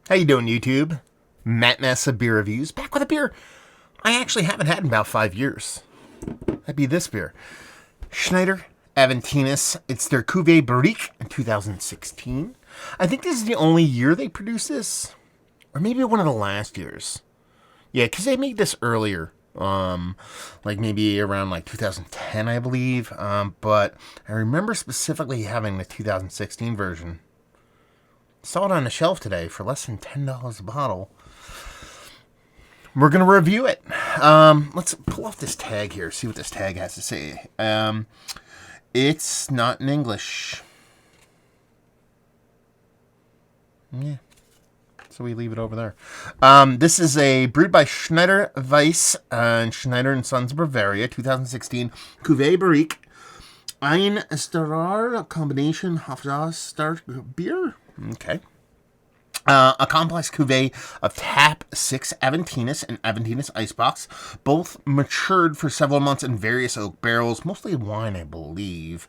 How you doing, YouTube? Matt Massa Beer Reviews, back with a beer I actually haven't had in about 5 years. That'd be this beer. Schneider Aventinus. It's their Cuvée Barrique in 2016. I think this is the only year they produced this. Or maybe one of the last years. Yeah, because they made this earlier. Like maybe around like 2010, I believe. But I remember specifically having the 2016 version. Saw it on the shelf today for less than $10 a bottle. We're going to review it. Let's pull off this tag here, see what this tag has to say. It's not in English. Yeah. So we leave it over there. This is a brewed by Schneider, Weisse, and Schneider and Sons of Bavaria, 2016. Cuvée Barrique. Ein Esterar combination Hofstart beer. Okay. A complex cuvée of TAPX Aventinus and Aventinus Icebox, both matured for several months in various oak barrels, mostly wine, I believe.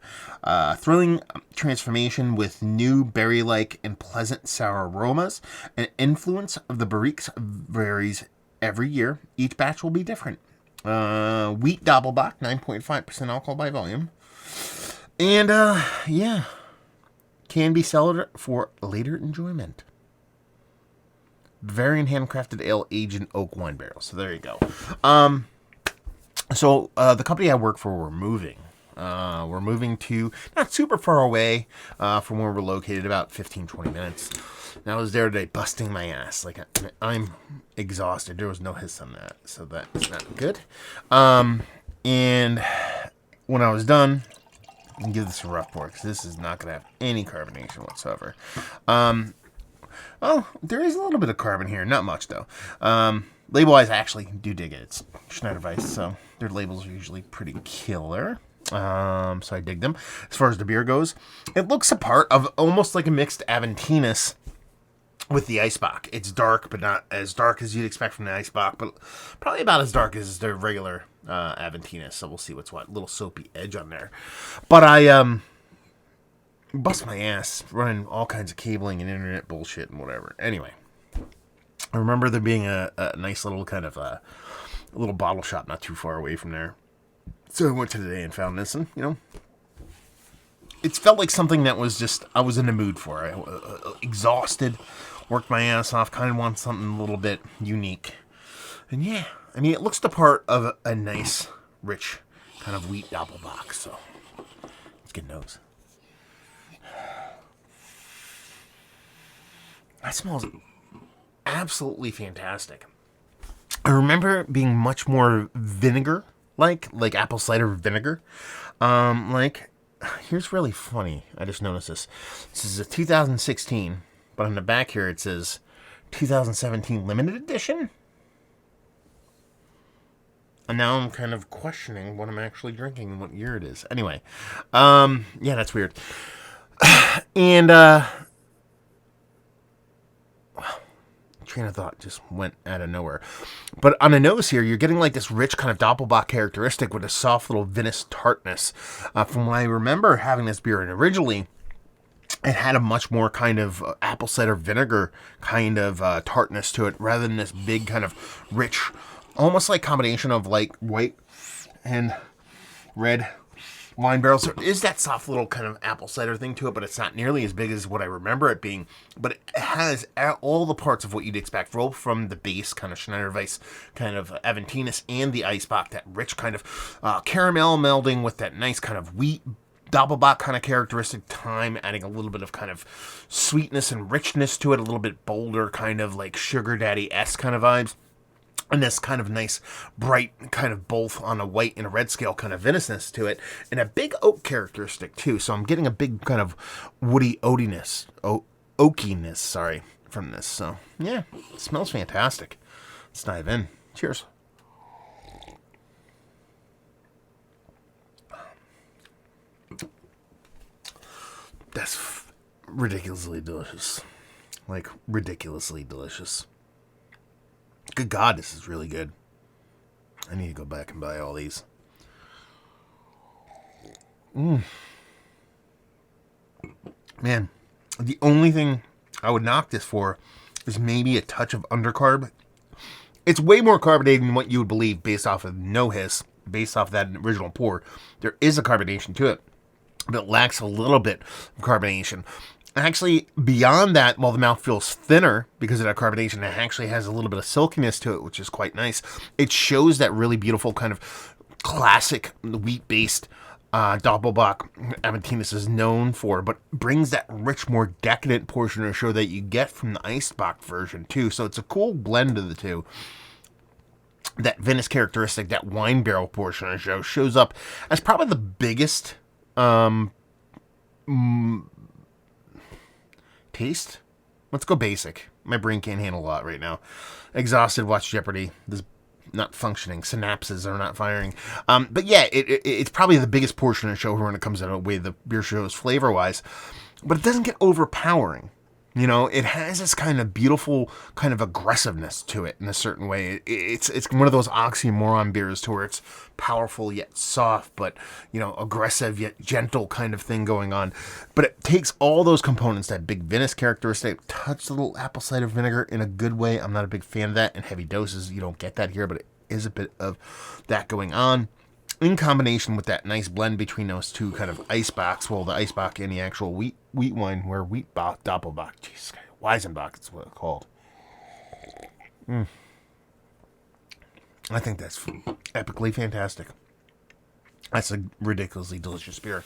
Thrilling transformation with new berry-like and pleasant sour aromas. An influence of the barriques varies every year. Each batch will be different. Wheat Doppelbock, 9.5% alcohol by volume. And, yeah, can be cellared for later enjoyment. Bavarian handcrafted ale aged in oak wine barrels. So there you go. So the company I work for, we're moving. We're moving to not super far away from where we're located, about 15-20 minutes. And I was there today busting my ass. Like, I'm exhausted. There was no hiss on that, so that's not good. And when I was done, I'll give this a rough pour because this is not going to have any carbonation whatsoever. Oh, there is a little bit of carbon here. Not much, though. Label-wise, I actually do dig it. It's Schneider Weisse, so their labels are usually pretty killer. So I dig them. As far as the beer goes, it looks a part of almost like a mixed Aventinus with the Icebock. It's dark, but not as dark as you'd expect from the Icebock, but probably about as dark as their regular Aventinus. So we'll see what's what. A little soapy edge on there. But I bust my ass running all kinds of cabling and internet bullshit and whatever. Anyway, I remember there being a nice little kind of a little bottle shop not too far away from there. So I went to today and found this, and it felt like something that was just I was in the mood for. I exhausted, worked my ass off, kind of want something a little bit unique. And yeah, I mean, it looks the part of a nice, rich kind of wheat doppelbock. So let's get nose. That smells absolutely fantastic. I remember it being much more vinegar, like apple cider vinegar. Here's really funny. I just noticed this. This is a 2016, but on the back here it says 2017 limited edition. And now I'm kind of questioning what I'm actually drinking and what year it is. Anyway, yeah, that's weird. And train of thought just went out of nowhere. But on the nose here, you're getting like this rich kind of Doppelbock characteristic with a soft little vinous tartness. From what I remember having this beer, and originally it had a much more kind of apple cider vinegar kind of tartness to it, rather than this big kind of rich, almost like combination of like white and red wine barrels. So there is that soft little kind of apple cider thing to it, but it's not nearly as big as what I remember it being. But it has all the parts of what you'd expect, both from the base kind of Schneider Weisse kind of Aventinus and the Icebock, that rich kind of caramel melding with that nice kind of wheat Doppelbock kind of characteristic time, adding a little bit of kind of sweetness and richness to it, a little bit bolder kind of like Sugar Daddy-esque kind of vibes. And this kind of nice, bright, kind of both on a white and a red scale kind of vinousness to it. And a big oak characteristic, too. So I'm getting a big kind of woody oakiness, from this. So, yeah, it smells fantastic. Let's dive in. Cheers. That's ridiculously delicious. Like, ridiculously delicious. Good God, this is really good. I need to go back and buy all these. Man, the only thing I would knock this for There's maybe a touch of undercarb. It's way more carbonated than what you would believe based off of no hiss, based off that original pour. There is a carbonation to it, but it lacks a little bit of carbonation. Actually, beyond that, while the mouth feels thinner because of that carbonation, it actually has a little bit of silkiness to it, which is quite nice. It shows that really beautiful kind of classic wheat-based Doppelbock Aventinus is known for, but brings that rich, more decadent portion of show that you get from the Icebock version, too. So it's a cool blend of the two. That Venice characteristic, that wine barrel portion of the show, shows up as probably the biggest taste. Let's go basic. My brain can't handle a lot right now. Exhausted, watch Jeopardy. This not functioning. Synapses are not firing. But yeah, it's probably the biggest portion of the show when it comes to the way the beer shows flavor-wise. But it doesn't get overpowering. You know, it has this kind of beautiful kind of aggressiveness to it in a certain way. It's one of those oxymoron beers to where it's powerful yet soft, but, you know, aggressive yet gentle kind of thing going on. But it takes all those components, that big Venice characteristic, touch a little apple cider vinegar in a good way. I'm not a big fan of that. In heavy doses, you don't get that here, but it is a bit of that going on. In combination with that nice blend between those two kind of Icebocks, well, the Icebock and the actual wheat wine, where Wheatbock, Doppelbock, Jesus, Weizenbock is what it's called. I think that's epically fantastic. That's a ridiculously delicious beer.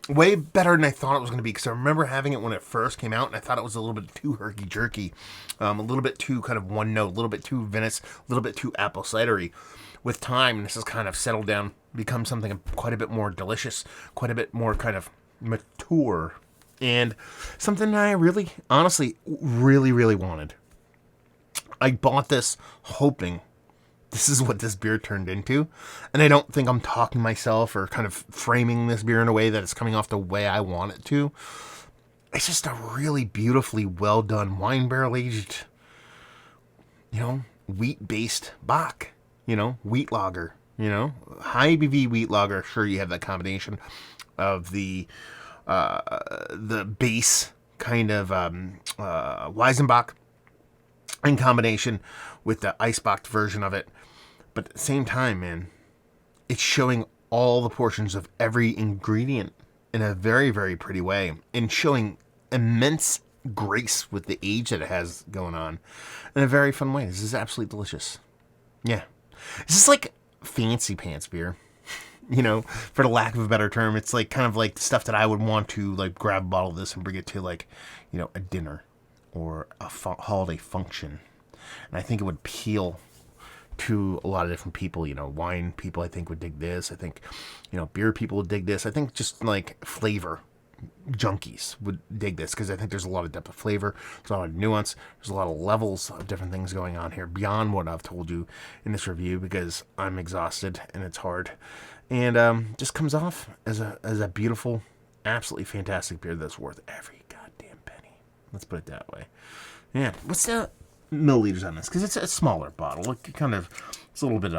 Way better than I thought it was going to be, because I remember having it when it first came out, and I thought it was a little bit too herky-jerky, a little bit too kind of one note, a little bit too Venice, a little bit too apple cidery. With time, this has kind of settled down, become something quite a bit more delicious, quite a bit more kind of mature, and something I really, honestly, really wanted. I bought this hoping this is what this beer turned into, and I don't think I'm talking myself or kind of framing this beer in a way that it's coming off the way I want it to. It's just a really beautifully well done wine barrel aged, you know, wheat-based Bock. You know, wheat lager, you know, high ABV wheat lager. Sure, you have that combination of the base kind of Weizenbock in combination with the Icebox version of it. But at the same time, man, it's showing all the portions of every ingredient in a very, very pretty way, and showing immense grace with the age that it has going on in a very fun way. This is absolutely delicious. Yeah. This is like fancy pants beer, you know, for the lack of a better term. It's like kind of like the stuff that I would want to like grab a bottle of this and bring it to, like, you know, a dinner or a holiday function. And I think it would appeal to a lot of different people. You know, wine people I think would dig this. I think, you know, beer people would dig this. I think just like flavor junkies would dig this, because I think there's a lot of depth of flavor, there's a lot of nuance, there's a lot of levels of different things going on here beyond what I've told you in this review, because I'm exhausted and it's hard, and just comes off as a beautiful, absolutely fantastic beer that's worth every goddamn penny. Let's put it that way. Yeah, what's the milliliters on this? Because it's a smaller bottle. It kind of, it's a little bit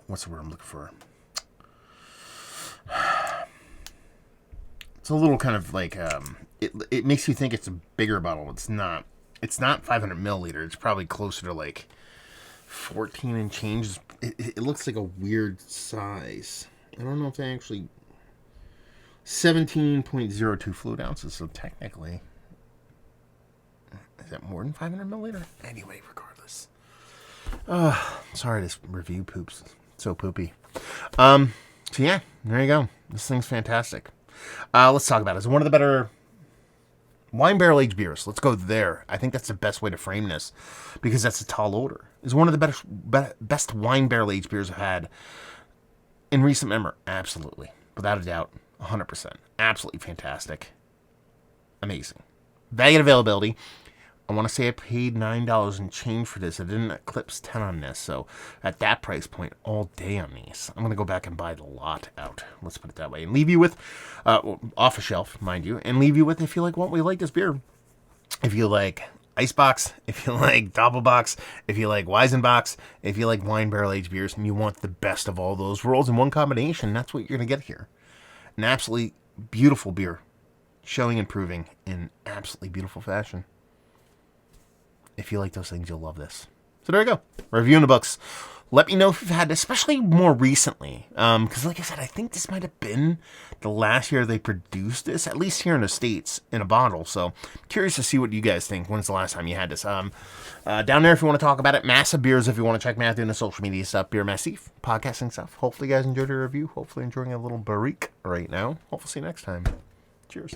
what's the word I'm looking for? It's a little kind of like, it makes you think it's a bigger bottle. It's not. It's not 500 milliliters. It's probably closer to like 14 and change. It looks like a weird size. I don't know if they actually... 17.02 fluid ounces, so technically... Is that more than 500 milliliter? Anyway, regardless. Sorry, this review poops. So poopy. So yeah, there you go. This thing's fantastic. Let's talk about it. It's one of the better wine barrel aged beers. Let's go there. I think that's the best way to frame this, because that's a tall order. It's one of the best wine barrel aged beers I've had in recent memory. Absolutely. Without a doubt. 100%. Absolutely fantastic. Amazing. Value and availability. I want to say I paid $9 and change for this. I didn't eclipse 10 on this, so at that price point, all day on these. I'm going to go back and buy the lot out. Let's put it that way. And leave you with, off a shelf, mind you, and leave you with, if you like, what we like this beer. If you like Icebox, if you like Doppelbock, if you like Weizenbock, if you like wine barrel aged beers, and you want the best of all those worlds in one combination, that's what you're going to get here. An absolutely beautiful beer, showing and proving in absolutely beautiful fashion. If you like those things, you'll love this. So there you go. Reviewing the books. Let me know if you've had this, especially more recently. Because like I said, I think this might have been the last year they produced this, at least here in the States, in a bottle. So curious to see what you guys think. When's the last time you had this? Down there if you want to talk about it. Massive Beers if you want to check me out doing the social media stuff. Beer Massif, podcasting stuff. Hopefully you guys enjoyed the review. Hopefully enjoying a little Barrique right now. Hopefully see you next time. Cheers.